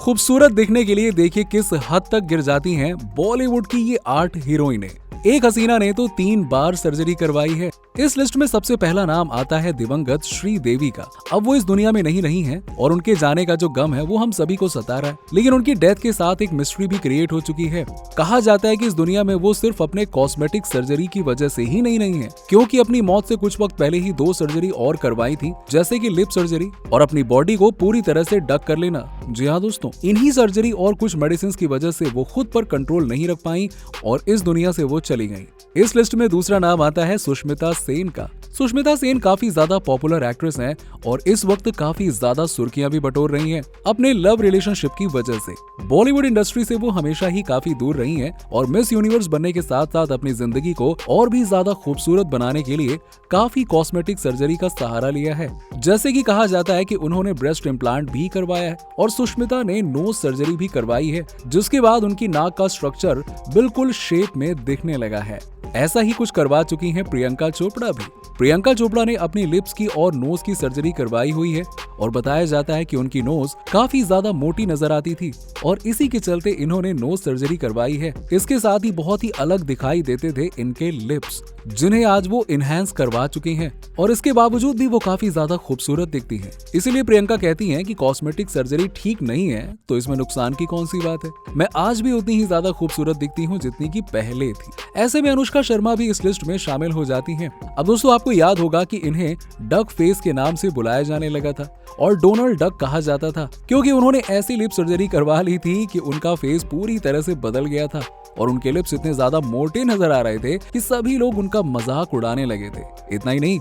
खूबसूरत दिखने के लिए देखिए किस हद तक गिर जाती हैं बॉलीवुड की ये 8 हीरोइनें। एक हसीना ने तो 3 बार सर्जरी करवाई है। इस लिस्ट में सबसे पहला नाम आता है दिवंगत श्रीदेवी का। अब वो इस दुनिया में नहीं रही हैं और उनके जाने का जो गम है वो हम सभी को सता रहा है। लेकिन उनकी डेथ के साथ एक मिस्ट्री भी क्रिएट हो चुकी है। कहा जाता है कि इस दुनिया में वो सिर्फ अपने कॉस्मेटिक सर्जरी की वजह से ही नहीं रही है, क्योंकि अपनी मौत से कुछ वक्त पहले ही 2 सर्जरी और करवाई थी, जैसे कि लिप सर्जरी और अपनी बॉडी को पूरी तरह से डक कर लेना। जी हाँ दोस्तों, इन्हीं सर्जरी और कुछ मेडिसिन की वजह से वो खुद पर कंट्रोल नहीं रख पाई और इस दुनिया से वो चली गई। इस लिस्ट में दूसरा नाम आता है सुष्मिता सेन का। सुष्मिता सेन काफी ज्यादा पॉपुलर एक्ट्रेस हैं और इस वक्त काफी ज्यादा सुर्खियां भी बटोर रही हैं अपने लव रिलेशनशिप की वजह से। बॉलीवुड इंडस्ट्री से वो हमेशा ही काफी दूर रही हैं और मिस यूनिवर्स बनने के साथ साथ अपनी जिंदगी को और भी ज्यादा खूबसूरत बनाने के लिए काफी कॉस्मेटिक सर्जरी का सहारा लिया है। जैसे कि कहा जाता है कि उन्होंने ब्रेस्ट इम्प्लांट भी करवाया है और सुष्मिता ने नोज सर्जरी भी करवाई है, जिसके बाद उनकी नाक का स्ट्रक्चर बिल्कुल शेप में दिखने लगा है। ऐसा ही कुछ करवा चुकी हैं प्रियंका चोपड़ा भी। प्रियंका चोपड़ा ने अपनी लिप्स की और नोज की सर्जरी करवाई हुई है और बताया जाता है कि उनकी नोज काफी ज्यादा मोटी नजर आती थी और इसी के चलते इन्होंने नोज सर्जरी करवाई है। इसके साथ ही बहुत ही अलग दिखाई देते थे इनके लिप्स, जिन्हें आज वो इनहेंस करवा चुकी हैं और इसके बावजूद भी वो काफी ज्यादा खूबसूरत दिखती हैं। इसीलिए प्रियंका कहती हैं कि कॉस्मेटिक सर्जरी ठीक नहीं है तो इसमें नुकसान की कौन सी बात है। मैं आज भी उतनी ही ज्यादा खूबसूरत दिखती हूँ जितनी की पहले थी। ऐसे में अनुष्का शर्मा भी इस लिस्ट में शामिल हो जाती हैं। अब दोस्तों, आपको याद होगा कि इन्हें डक फेस के नाम से बुलाया जाने लगा था और डोनाल्ड डक कहा जाता था, क्योंकि उन्होंने ऐसी लिप सर्जरी करवा ली थी कि उनका फेस पूरी तरह से बदल गया था और उनके लिप्स इतने ज्यादा मोटे नजर आ रहे थे कि सभी लोग उनका मजाक उड़ाने लगे थे। इतना ही नहीं,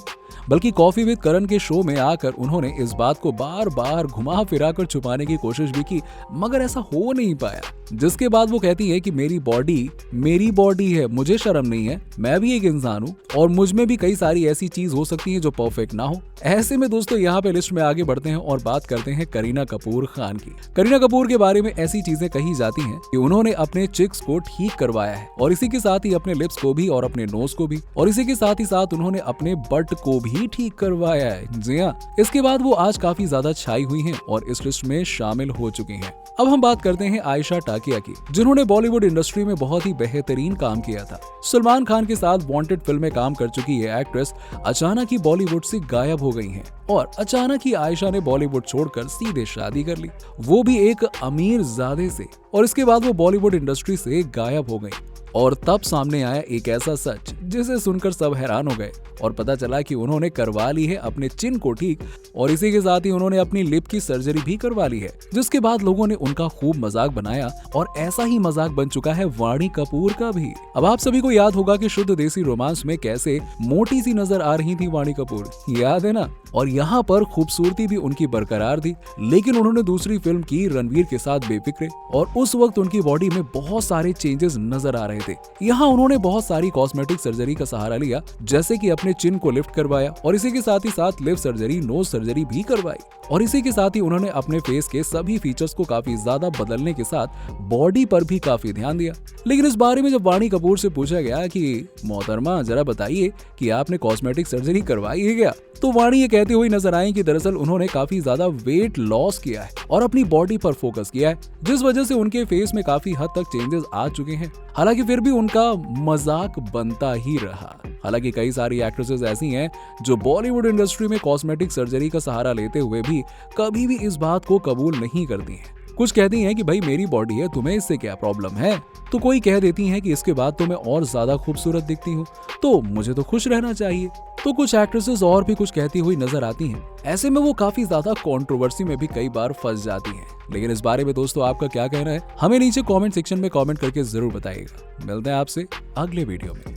बल्कि कॉफी विद करण के शो में आकर उन्होंने इस बात को बार बार घुमा फिरा कर छुपाने की कोशिश भी की, मगर ऐसा हो नहीं पाया। जिसके बाद वो कहती है कि मेरी बॉडी है, मुझे शर्म नहीं है, मैं भी एक इंसान हूँ और मुझ में भी कई सारी ऐसी चीज हो सकती है जो परफेक्ट ना हो। ऐसे में दोस्तों, यहाँ पे लिस्ट में आगे बढ़ते हैं और बात करते हैं करीना कपूर खान की। करीना कपूर के बारे में ऐसी चीजें कही जाती हैं कि उन्होंने अपने चिक्स को ठीक करवाया है और इसी के साथ ही अपने लिप्स को भी और अपने नोज को भी, और इसी के साथ ही साथ उन्होंने अपने बट को भी ठीक करवाया है। जी हाँ, इसके बाद वो आज काफी ज्यादा छाई हुई हैं और इस लिस्ट में शामिल हो चुकी हैं। अब हम बात करते हैं आयशा टाकिया की, जिन्होंने बॉलीवुड इंडस्ट्री में बहुत ही बेहतरीन काम किया था। सलमान खान के साथ वांटेड फिल्म में काम कर चुकी ये एक्ट्रेस अचानक ही बॉलीवुड से गायब हो गई हैं और अचानक ही आयशा ने बॉलीवुड छोड़कर सीधे शादी कर ली, वो भी एक अमीर ज़ादे से, और इसके बाद वो बॉलीवुड इंडस्ट्री से गायब हो गई। और तब सामने आया एक ऐसा सच जिसे सुनकर सब हैरान हो गए और पता चला कि उन्होंने करवा ली है अपने चिन को ठीक और इसी के साथ ही उन्होंने अपनी लिप की सर्जरी भी करवा ली है, जिसके बाद लोगों ने उनका खूब मजाक बनाया और ऐसा ही मजाक बन चुका है वाणी कपूर का भी। अब आप सभी को याद होगा कि शुद्ध देसी रोमांस में कैसे मोटी सी नजर आ रही थी वाणी कपूर, याद है ना? और यहाँ पर खूबसूरती भी उनकी बरकरार थी, लेकिन उन्होंने दूसरी फिल्म की रणवीर के साथ बेफिक्रे और उस वक्त उनकी बॉडी में बहुत सारे चेंजेस नजर आ रहे थे। यहाँ उन्होंने बहुत सारी कॉस्मेटिक सर्जरी का सहारा लिया, जैसे कि अपने चिन को लिफ्ट करवाया और इसी के साथ ही साथ लिप सर्जरी, नोज सर्जरी भी करवाई और इसी के साथ ही उन्होंने अपने फेस के सभी फीचर्स को काफी ज्यादा बदलने के साथ बॉडी पर भी काफी ध्यान दिया। लेकिन इस बारे में जब वाणी कपूर से पूछा गया कि मोहतरमा जरा बताइए कि आपने कॉस्मेटिक सर्जरी करवाई है क्या, तो वाणी ये कहती हुई नजर आई कि दरअसल उन्होंने काफी ज्यादा वेट लॉस किया है और अपनी बॉडी पर फोकस किया है, जिस वजह से उनके फेस में काफी हद तक चेंजेस आ चुके हैं। हालांकि फिर भी उनका मजाक बनता ही रहा। हालांकि कई सारी एक्ट्रेसेस ऐसी हैं जो बॉलीवुड इंडस्ट्री में कॉस्मेटिक सर्जरी का सहारा लेते हुए भी कभी भी इस बात को कबूल नहीं करती हैं। कुछ कहती हैं कि भाई मेरी बॉडी है, तुम्हें इससे क्या प्रॉब्लम है, तो कोई कह देती हैं कि इसके बाद तो मैं और ज्यादा खूबसूरत दिखती हूँ तो मुझे तो खुश रहना चाहिए। तो कुछ एक्ट्रेसेस और भी कुछ कहती हुई नजर आती हैं। ऐसे में वो काफी ज्यादा कंट्रोवर्सी में भी कई बार फंस जाती हैं। लेकिन इस बारे में दोस्तों आपका क्या कहना है, हमें नीचे कमेंट सेक्शन में कमेंट करके जरूर बताइएगा। मिलते हैं आपसे अगले वीडियो में।